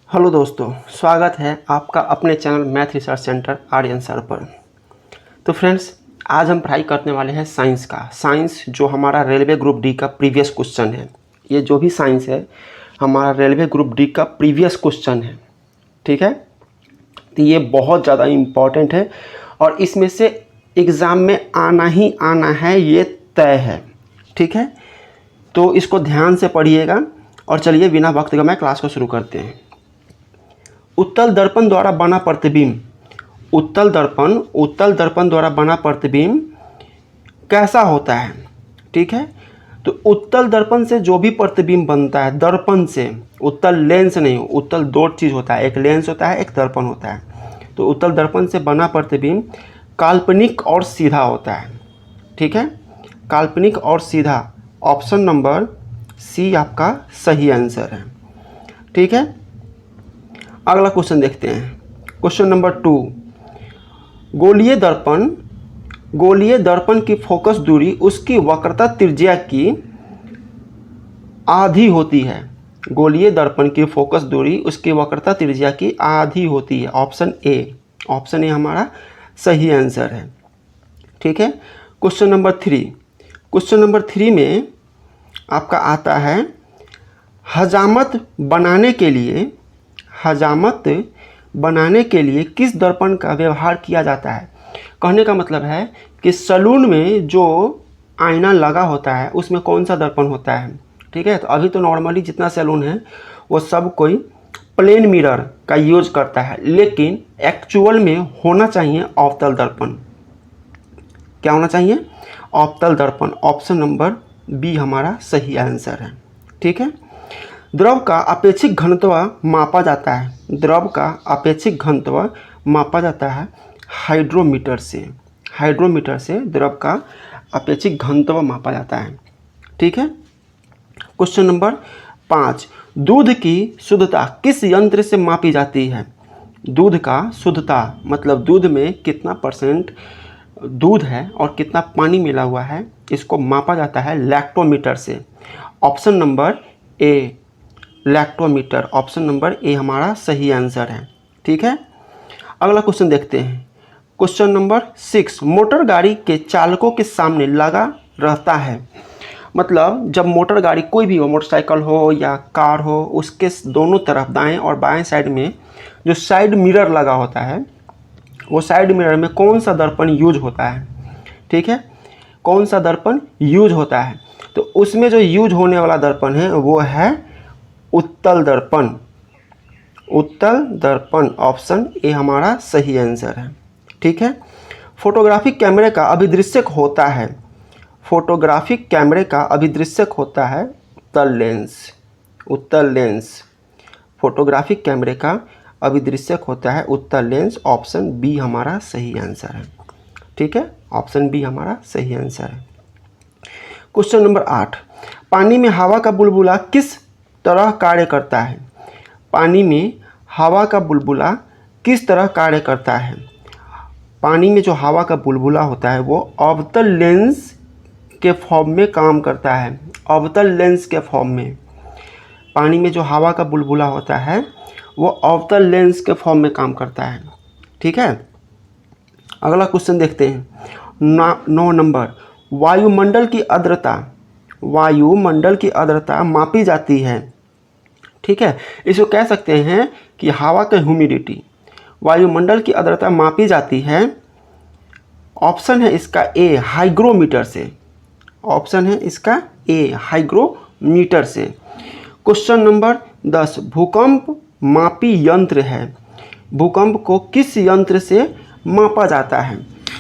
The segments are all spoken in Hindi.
हेलो दोस्तों, स्वागत है आपका अपने channel math research centre Aryan sir पर। तो फ्रेंड्स, आज हम पढ़ाई करने वाले हैं साइंस का। साइंस जो हमारा रेलवे ग्रुप डी का प्रीवियस क्वेश्चन है। ये जो भी साइंस है हमारा रेलवे ग्रुप डी का प्रीवियस क्वेश्चन है, ठीक है। तो ये बहुत ज़्यादा इम्पॉर्टेंट है और इसमें से एग्ज़ाम में आना ही आना है, ये तय है, ठीक है। तो इसको ध्यान से पढ़िएगा और चलिए बिना वक्त गवाए क्लास को शुरू करते हैं। उत्तल दर्पण द्वारा बना प्रतिबिंब, उत्तल दर्पण द्वारा बना प्रतिबिंब कैसा होता है, ठीक है। तो उत्तल दर्पण से जो भी प्रतिबिंब बनता है, दर्पण से, उत्तल लेंस नहीं, उत्तल दो चीज़ होता है, एक लेंस होता है, एक दर्पण होता है। तो उत्तल दर्पण से बना प्रतिबिंब काल्पनिक और सीधा होता है, ठीक है। काल्पनिक और सीधा, ऑप्शन नंबर सी आपका सही आंसर है, ठीक है। अगला क्वेश्चन देखते हैं। क्वेश्चन नंबर 2, गोलीय दर्पण की फोकस दूरी उसकी वक्रता त्रिज्या की आधी होती है। गोलीय दर्पण की फोकस दूरी उसकी वक्रता त्रिज्या की आधी होती है। ऑप्शन ए हमारा सही आंसर है, ठीक है। क्वेश्चन नंबर 3 में आपका आता है हजामत बनाने के लिए किस दर्पण का व्यवहार किया जाता है। कहने का मतलब है कि सैलून में जो आईना लगा होता है उसमें कौन सा दर्पण होता है, ठीक है। तो अभी तो नॉर्मली जितना सैलून है वो सब कोई प्लेन मिरर का यूज करता है, लेकिन एक्चुअल में होना चाहिए अवतल दर्पण। क्या होना चाहिए? अवतल दर्पण। ऑप्शन नंबर बी हमारा सही आंसर है, ठीक है। द्रव का अपेक्षित घनत्व मापा जाता है। द्रव का अपेक्षित घनत्व मापा जाता है हाइड्रोमीटर से द्रव का अपेक्षित घनत्व मापा जाता है, ठीक है। क्वेश्चन नंबर 5, दूध की शुद्धता किस यंत्र से मापी जाती है। दूध का शुद्धता मतलब दूध में कितना परसेंट दूध है और कितना पानी मिला हुआ है, इसको मापा जाता है लैक्टोमीटर से। Option number A lactometer, option number A हमारा सही आंसर है, ठीक है। अगला क्वेश्चन देखते हैं। क्वेश्चन नंबर 6, मोटर गाड़ी के चालकों के सामने लगा रहता है। मतलब जब मोटर गाड़ी कोई भी हो, मोटरसाइकिल हो या कार हो, उसके दोनों तरफ दाएं और बाएं साइड में जो साइड मिरर लगा होता है, वो साइड मिरर में कौन सा दर्पण यूज होता है, ठीक है। कौन सा दर्पण यूज होता है? तो उसमें जो यूज होने वाला दर्पण है वो है उत्तल दर्पण। ऑप्शन ए हमारा सही आंसर है, ठीक है। फोटोग्राफिक कैमरे का अभिदृश्यक होता है उत्तल लेंस। फोटोग्राफिक कैमरे का अभिदृश्यक होता है उत्तल लेंस। ऑप्शन बी हमारा सही आंसर है, ठीक है। ऑप्शन बी हमारा सही आंसर है। क्वेश्चन नंबर 8, पानी में हवा का बुलबुला किस तरह कार्य करता है। पानी में हवा का बुलबुला किस तरह कार्य करता है। पानी में जो हवा का बुलबुला होता है वो अवतल लेंस के फॉर्म में काम करता है। अवतल लेंस के फॉर्म में पानी में जो हवा का बुलबुला होता है वो अवतल लेंस के फॉर्म में काम करता है, ठीक है। अगला क्वेश्चन देखते हैं। 9 नंबर, वायुमंडल की आर्द्रता मापी जाती है, ठीक है। इसको कह सकते हैं कि हवा का ह्यूमिडिटी। वायुमंडल की आर्द्रता मापी जाती है, ऑप्शन है इसका ए हाइग्रोमीटर से। ऑप्शन है इसका ए हाइग्रोमीटर से। क्वेश्चन नंबर 10, भूकंप मापी यंत्र है। भूकंप को किस यंत्र से मापा जाता है।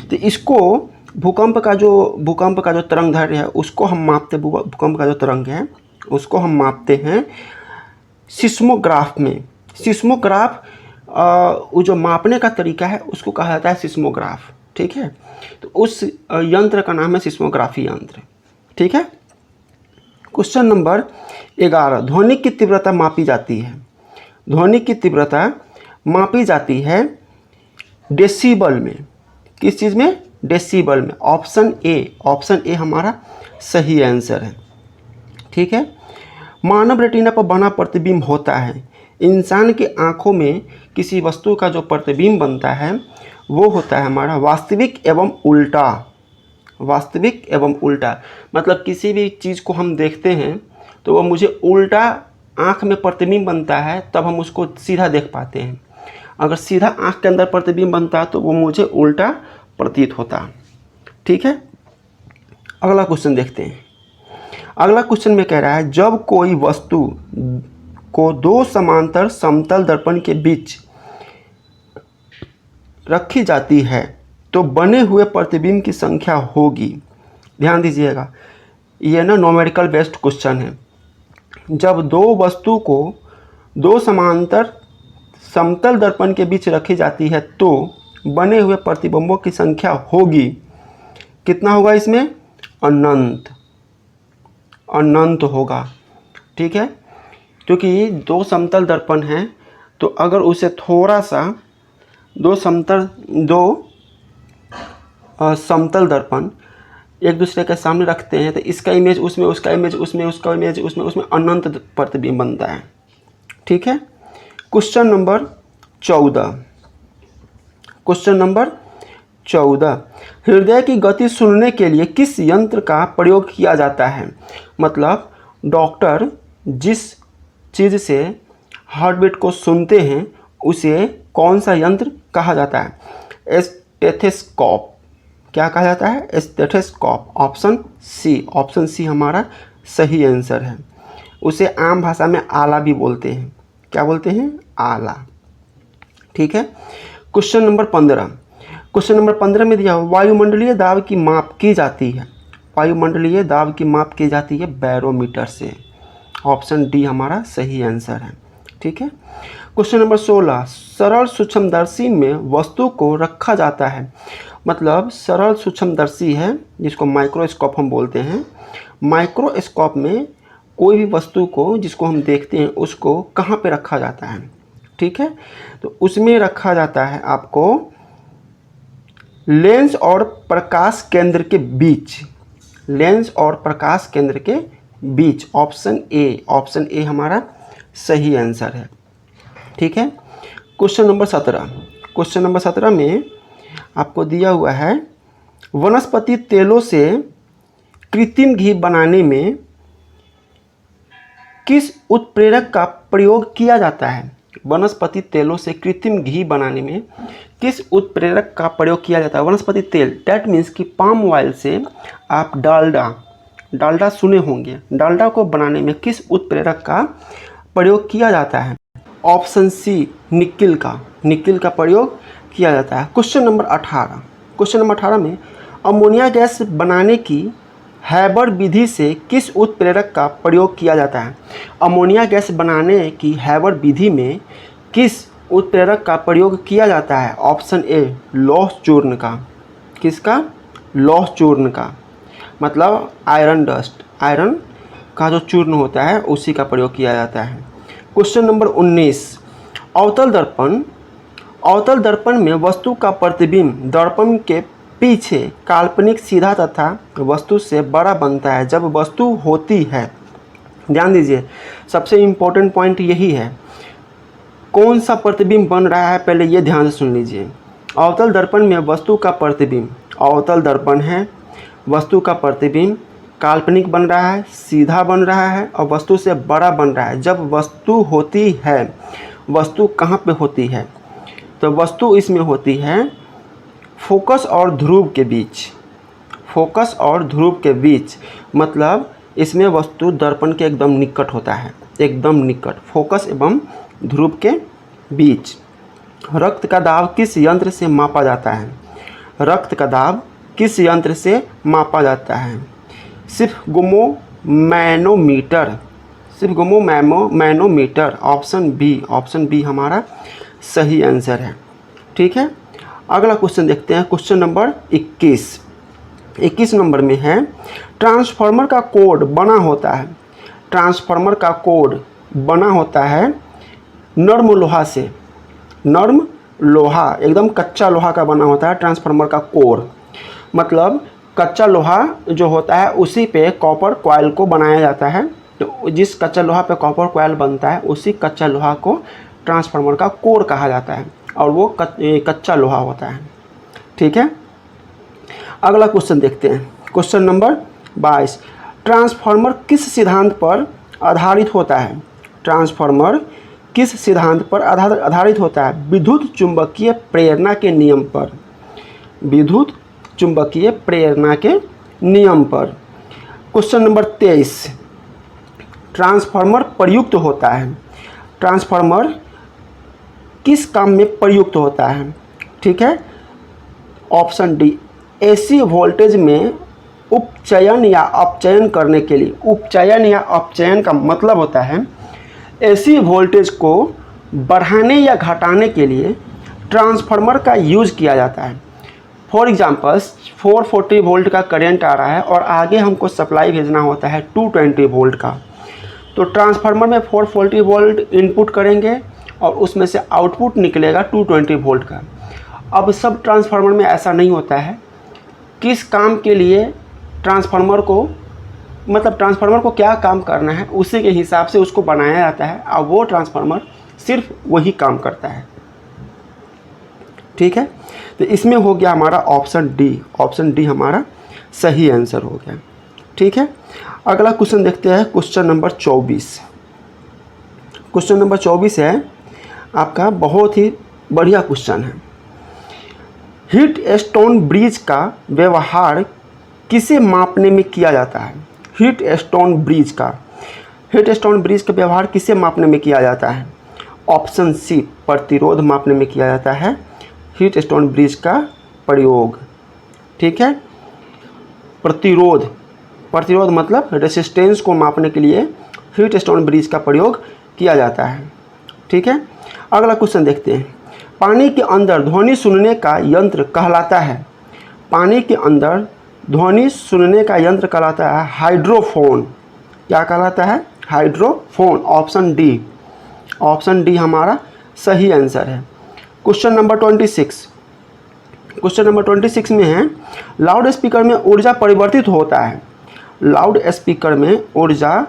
तो इसको भूकंप का जो तरंग दैर्ध्य है उसको हम मापते, भूकंप का जो तरंग है उसको हम मापते हैं सिस्मोग्राफ में। सिस्मोग्राफ वो जो मापने का तरीका है उसको कहा जाता है सिस्मोग्राफ, ठीक है। तो उस यंत्र का नाम है सिस्मोग्राफी यंत्र, ठीक है। क्वेश्चन नंबर 11, ध्वनि की तीव्रता मापी जाती है। ध्वनि की तीव्रता मापी जाती है डेसिबल में। किस चीज़ में? डेसिबल में। ऑप्शन ए हमारा सही आंसर है, ठीक है। मानव रेटिना पर बना प्रतिबिंब होता है। इंसान की आँखों में किसी वस्तु का जो प्रतिबिंब बनता है वो होता है हमारा वास्तविक एवं उल्टा। वास्तविक एवं उल्टा मतलब किसी भी चीज़ को हम देखते हैं तो वो मुझे उल्टा आँख में प्रतिबिंब बनता है, तब हम उसको सीधा देख पाते हैं। अगर सीधा आँख के अंदर प्रतिबिंब बनता तो वो मुझे उल्टा प्रतीत होता। ठीक है, अगला क्वेश्चन देखते हैं। अगला क्वेश्चन में कह रहा है जब कोई वस्तु को दो समांतर समतल दर्पण के बीच रखी जाती है तो बने हुए प्रतिबिंब की संख्या होगी। ध्यान दीजिएगा, ये ना न्यूमेरिकल बेस्ड क्वेश्चन है। जब दो वस्तु को दो समांतर समतल दर्पण के बीच रखी जाती है तो बने हुए प्रतिबिंबों की संख्या होगी। कितना होगा इसमें? अनंत, अनंत होगा। ठीक है, क्योंकि दो समतल दर्पण हैं तो अगर उसे थोड़ा सा दो समतल दर्पण एक दूसरे के सामने रखते हैं तो इसका इमेज उसमें, उसका इमेज उसमें, उसका इमेज उसमें, उसमें अनंत प्रतिबिंब बनता है। ठीक है, क्वेश्चन नंबर 14। क्वेश्चन नंबर 14, हृदय की गति सुनने के लिए किस यंत्र का प्रयोग किया जाता है? मतलब डॉक्टर जिस चीज़ से हार्ट बीट को सुनते हैं उसे कौन सा यंत्र कहा जाता है? स्टेथोस्कोप। क्या कहा जाता है? Stethoscope. Option C, option C हमारा सही आंसर है। उसे आम भाषा में आला भी बोलते हैं। क्या बोलते हैं? आला। ठीक है, क्वेश्चन नंबर 15। क्वेश्चन नंबर 15 में दिया हुआ वायुमंडलीय दाब की माप की जाती है। वायुमंडलीय दाब की माप की जाती है बैरोमीटर से। ऑप्शन डी हमारा सही आंसर है। ठीक है, क्वेश्चन नंबर 16, सरल सूक्ष्मदर्शी में वस्तु को रखा जाता है। मतलब सरल सूक्ष्मदर्शी है जिसको माइक्रोस्कोप हम बोलते हैं। माइक्रोस्कोप में कोई भी वस्तु को जिसको हम देखते हैं उसको कहाँ पे रखा जाता है? ठीक है, तो उसमें रखा जाता है आपको लेंस और प्रकाश केंद्र के बीच। लेंस और प्रकाश केंद्र के बीच। ऑप्शन ए, ऑप्शन ए हमारा सही आंसर है। ठीक है, क्वेश्चन नंबर 17। क्वेश्चन नंबर 17 में आपको दिया हुआ है वनस्पति तेलों से कृत्रिम घी बनाने में किस उत्प्रेरक का प्रयोग किया जाता है? वनस्पति तेलों से कृत्रिम घी बनाने में किस उत्प्रेरक का प्रयोग किया जाता है? वनस्पति तेल, डैट मीन्स कि पाम ऑयल से आप डालडा सुने होंगे। डालडा को बनाने में किस उत्प्रेरक का प्रयोग किया जाता है? ऑप्शन सी, निकिल का। निकिल का प्रयोग किया जाता है। Question number 18। क्वेश्चन नंबर 18 में अमोनिया गैस बनाने की हैबर विधि से किस उत्प्रेरक का प्रयोग किया जाता है? अमोनिया गैस बनाने की हैबर विधि में किस उत्प्रेरक का प्रयोग किया जाता है? ऑप्शन ए, लौह चूर्ण का। किसका? लौह चूर्ण का। मतलब आयरन डस्ट, आयरन का जो चूर्ण होता है उसी का प्रयोग किया जाता है। क्वेश्चन नंबर 19, अवतल दर्पण। अवतल दर्पण में वस्तु का प्रतिबिंब दर्पण के पीछे काल्पनिक सीधा तथा वस्तु से बड़ा बनता है जब वस्तु होती है। ध्यान दीजिए, सबसे इम्पोर्टेंट पॉइंट यही है। कौन सा प्रतिबिंब बन रहा है पहले ये ध्यान से सुन लीजिए। अवतल दर्पण में वस्तु का प्रतिबिंब, अवतल दर्पण है, वस्तु का प्रतिबिंब काल्पनिक बन रहा है, सीधा बन रहा है और वस्तु से बड़ा बन रहा है जब वस्तु होती है। वस्तु कहाँ पे होती है? तो वस्तु इसमें होती है फोकस और ध्रुव के बीच। फोकस और ध्रुव के बीच मतलब इसमें वस्तु दर्पण के एकदम निकट होता है, एकदम निकट, फोकस एवं ध्रुव के बीच। रक्त का दाब किस यंत्र से मापा जाता है? रक्त का दाब किस यंत्र से मापा जाता है? सिर्फ Gumo manometer, sphygmomanometer. Option b, option b हमारा सही आंसर है। ठीक है, अगला क्वेश्चन देखते हैं। Question number 21। 21 नंबर में है ट्रांसफार्मर का कोड बना होता है। ट्रांसफार्मर का कोड बना होता है नर्म लोहा से। नर्म लोहा, एकदम कच्चा लोहा का बना होता है ट्रांसफार्मर का कोर। मतलब कच्चा लोहा जो होता है उसी पे कॉपर कॉइल को बनाया जाता है तो जिस कच्चा लोहा पे कॉपर कॉइल बनता है उसी कच्चा लोहा को ट्रांसफार्मर का कोर कहा जाता है और वो कच्चा लोहा होता है। ठीक है, अगला क्वेश्चन देखते हैं। क्वेश्चन नंबर 22, ट्रांसफार्मर किस सिद्धांत पर आधारित होता है? ट्रांसफार्मर किस सिद्धांत पर आधारित होता है? विद्युत चुंबकीय प्रेरणा के नियम पर। विद्युत चुंबकीय प्रेरणा के नियम पर। क्वेश्चन नंबर 23, ट्रांसफार्मर प्रयुक्त होता है। ट्रांसफार्मर किस काम में प्रयुक्त होता है? ठीक है, ऑप्शन डी, एसी वोल्टेज में उपचयन या अपचयन करने के लिए। उपचयन या अपचयन का मतलब होता है एसी वोल्टेज को बढ़ाने या घटाने के लिए ट्रांसफार्मर का यूज़ किया जाता है। फॉर एग्जांपल 440 वोल्ट का करंट आ रहा है और आगे हमको सप्लाई भेजना होता है 220 वोल्ट का, तो ट्रांसफार्मर में 440 वोल्ट इनपुट करेंगे और उसमें से आउटपुट निकलेगा 220 वोल्ट का। अब सब ट्रांसफार्मर में ऐसा नहीं होता है। किस काम के लिए ट्रांसफार्मर को, मतलब ट्रांसफार्मर को क्या काम करना है उसी के हिसाब से उसको बनाया जाता है और वो ट्रांसफार्मर सिर्फ वही काम करता है। ठीक है, तो इसमें हो गया हमारा ऑप्शन डी। ऑप्शन डी हमारा सही आंसर हो गया। ठीक है, अगला क्वेश्चन देखते हैं। Question number 24। क्वेश्चन नंबर 24 है आपका, बहुत ही बढ़िया क्वेश्चन है। हीट स्टोन ब्रिज का व्यवहार किसे मापने में किया जाता है? हीट स्टोन ब्रिज का व्यवहार किसे मापने में किया जाता है? ऑप्शन सी, प्रतिरोध मापने में किया जाता है हीट स्टोन ब्रिज का प्रयोग। ठीक है, प्रतिरोध मतलब रेसिस्टेंस को मापने के लिए हीट स्टोन ब्रिज का प्रयोग किया जाता है। ठीक है, अगला क्वेश्चन देखते हैं। पानी के अंदर ध्वनि सुनने का यंत्र कहलाता है। पानी के अंदर ध्वनि सुनने का यंत्र कहलाता है हाइड्रोफोन। क्या कहलाता है? Hydrophone. Option D. Option D हमारा सही आंसर है। Question number 26। क्वेश्चन नंबर 26 में है, लाउड स्पीकर में ऊर्जा परिवर्तित होता है। लाउड स्पीकर में ऊर्जा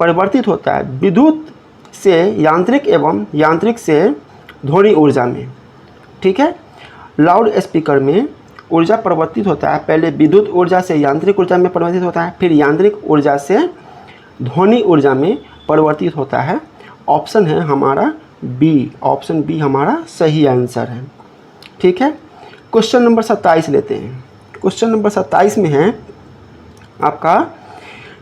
परिवर्तित होता है विद्युत से यांत्रिक एवं यांत्रिक से ध्वनि ऊर्जा में। ठीक है, लाउड स्पीकर में ऊर्जा परिवर्तित होता है, पहले विद्युत ऊर्जा से यांत्रिक ऊर्जा में परिवर्तित होता है, फिर यांत्रिक ऊर्जा से ध्वनि ऊर्जा में परिवर्तित होता है। ऑप्शन है हमारा बी। ऑप्शन बी हमारा सही आंसर है। ठीक है, क्वेश्चन नंबर 27 लेते हैं। क्वेश्चन नंबर 27 में है आपका,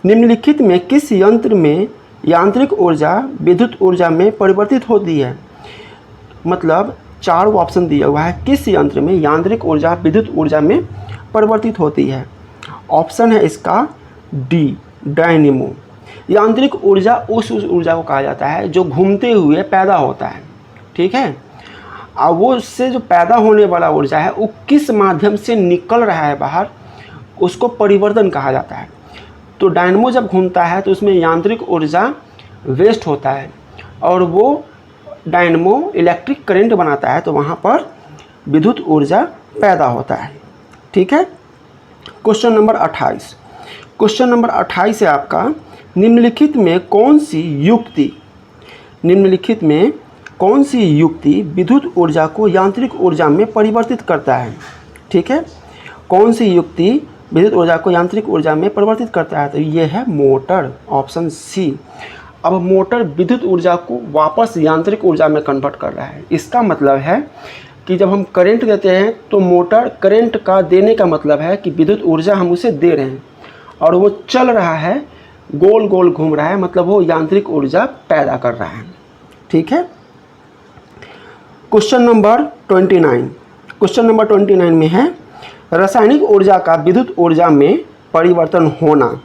निम्नलिखित में किस यंत्र में यांत्रिक ऊर्जा विद्युत ऊर्जा में परिवर्तित होती है? मतलब 4 ऑप्शन दिया हुआ है, किस यंत्र में यांत्रिक ऊर्जा विद्युत ऊर्जा में परिवर्तित होती है? ऑप्शन है इसका डी, डायनेमो। यांत्रिक ऊर्जा उस ऊर्जा को कहा जाता है जो घूमते हुए पैदा होता है। ठीक है, और वो उससे जो पैदा होने वाला ऊर्जा है वो किस माध्यम से निकल रहा है बाहर, उसको परिवर्तन कहा जाता है। तो डायनेमो जब घूमता है तो उसमें यांत्रिक ऊर्जा वेस्ट होता है और वो डायनेमो इलेक्ट्रिक करंट बनाता है, तो वहाँ पर विद्युत ऊर्जा पैदा होता है। ठीक है, क्वेश्चन नंबर 28। क्वेश्चन नंबर 28 है आपका, निम्नलिखित में कौन सी युक्ति विद्युत ऊर्जा को यांत्रिक ऊर्जा में परिवर्तित करता है? ठीक है, कौन सी युक्ति विद्युत ऊर्जा को यांत्रिक ऊर्जा में परिवर्तित करता है? तो ये है मोटर। Option C. अब मोटर विद्युत ऊर्जा को वापस यांत्रिक ऊर्जा में कन्वर्ट कर रहा है। इसका मतलब है कि जब हम करंट देते हैं तो मोटर करंट का देने का मतलब है कि विद्युत ऊर्जा हम उसे दे रहे हैं और वो चल रहा है, गोल गोल घूम रहा है, मतलब वो यांत्रिक ऊर्जा पैदा कर रहा है। ठीक है, क्वेश्चन नंबर 29। क्वेश्चन नंबर 29 में है, रासायनिक ऊर्जा का विद्युत ऊर्जा में परिवर्तन होना।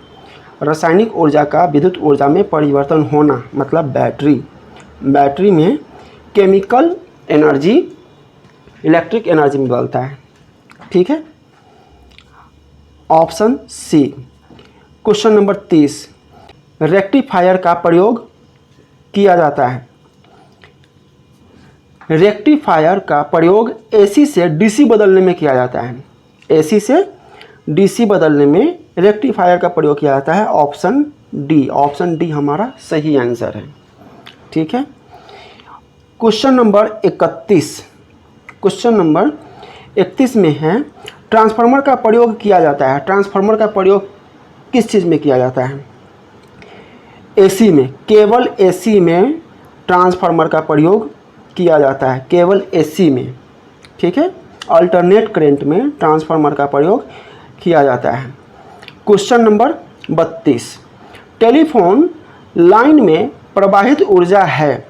रासायनिक ऊर्जा का विद्युत ऊर्जा में परिवर्तन होना मतलब बैटरी में केमिकल एनर्जी इलेक्ट्रिक एनर्जी में बदलता है। ठीक है, option C. Question number 30, rectifier का प्रयोग किया जाता है। रेक्टिफायर का प्रयोग एसी से डीसी बदलने में किया जाता है। एसी से डीसी बदलने में रेक्टिफायर का प्रयोग किया जाता है। ऑप्शन डी, ऑप्शन डी हमारा सही आंसर है। ठीक है, क्वेश्चन नंबर 31, क्वेश्चन नंबर 31 में है ट्रांसफार्मर का प्रयोग किया जाता है। ट्रांसफार्मर का प्रयोग किस चीज़ में किया जाता है? एसी में, केवल एसी में ट्रांसफार्मर का प्रयोग किया जाता है, केवल एसी में। ठीक है, अल्टरनेट करंट में ट्रांसफार्मर का प्रयोग किया जाता है। क्वेश्चन नंबर 32, टेलीफोन लाइन में प्रवाहित ऊर्जा है।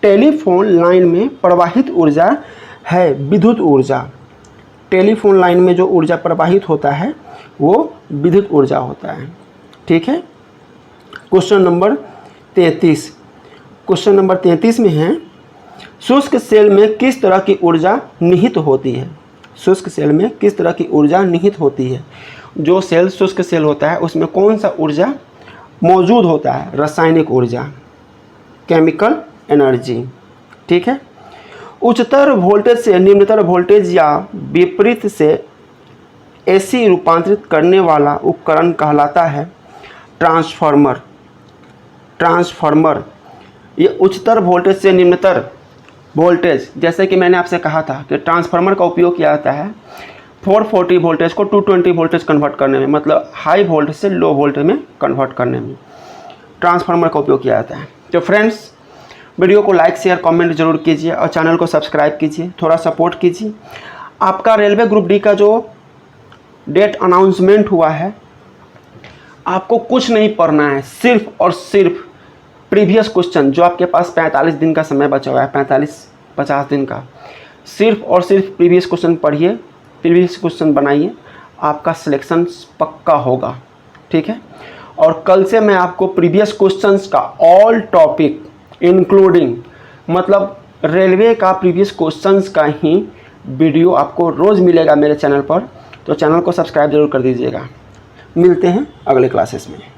टेलीफोन लाइन में प्रवाहित ऊर्जा है विद्युत ऊर्जा। टेलीफोन लाइन में जो ऊर्जा प्रवाहित होता है वो विद्युत ऊर्जा होता है। ठीक है, क्वेश्चन नंबर 33, क्वेश्चन नंबर 33 में है शुष्क सेल में किस तरह की ऊर्जा निहित होती है। शुष्क सेल में किस तरह की ऊर्जा निहित होती है? जो सेल शुष्क सेल होता है उसमें कौन सा ऊर्जा मौजूद होता है? रासायनिक ऊर्जा, केमिकल एनर्जी। ठीक है, उच्चतर वोल्टेज से निम्नतर वोल्टेज या विपरीत से एसी रूपांतरित करने वाला उपकरण कहलाता है ट्रांसफार्मर। ट्रांसफार्मर ये उच्चतर वोल्टेज से निम्नतर वोल्टेज, जैसे कि मैंने आपसे कहा था कि ट्रांसफार्मर का उपयोग किया जाता है 440 वोल्टेज को 220 वोल्टेज कन्वर्ट करने में, मतलब हाई वोल्टेज से लो वोल्टेज में कन्वर्ट करने में ट्रांसफार्मर का उपयोग किया जाता है। तो फ्रेंड्स, वीडियो को लाइक शेयर कमेंट जरूर कीजिए और चैनल को सब्सक्राइब कीजिए, थोड़ा सपोर्ट कीजिए। आपका रेलवे ग्रुप डी का जो डेट अनाउंसमेंट हुआ है, आपको कुछ नहीं पढ़ना है, सिर्फ और सिर्फ प्रीवियस क्वेश्चन जो आपके पास 45 दिन का समय बचा हुआ है, 45-50 दिन का, सिर्फ और सिर्फ प्रीवियस क्वेश्चन पढ़िए, प्रीवियस क्वेश्चन बनाइए, आपका सिलेक्शन पक्का होगा। ठीक है, और कल से मैं आपको प्रीवियस क्वेश्चंस का ऑल टॉपिक इंक्लूडिंग, मतलब रेलवे का प्रीवियस क्वेश्चंस का ही वीडियो आपको रोज़ मिलेगा मेरे चैनल पर। तो चैनल को सब्सक्राइब जरूर कर दीजिएगा। मिलते हैं अगले क्लासेस में।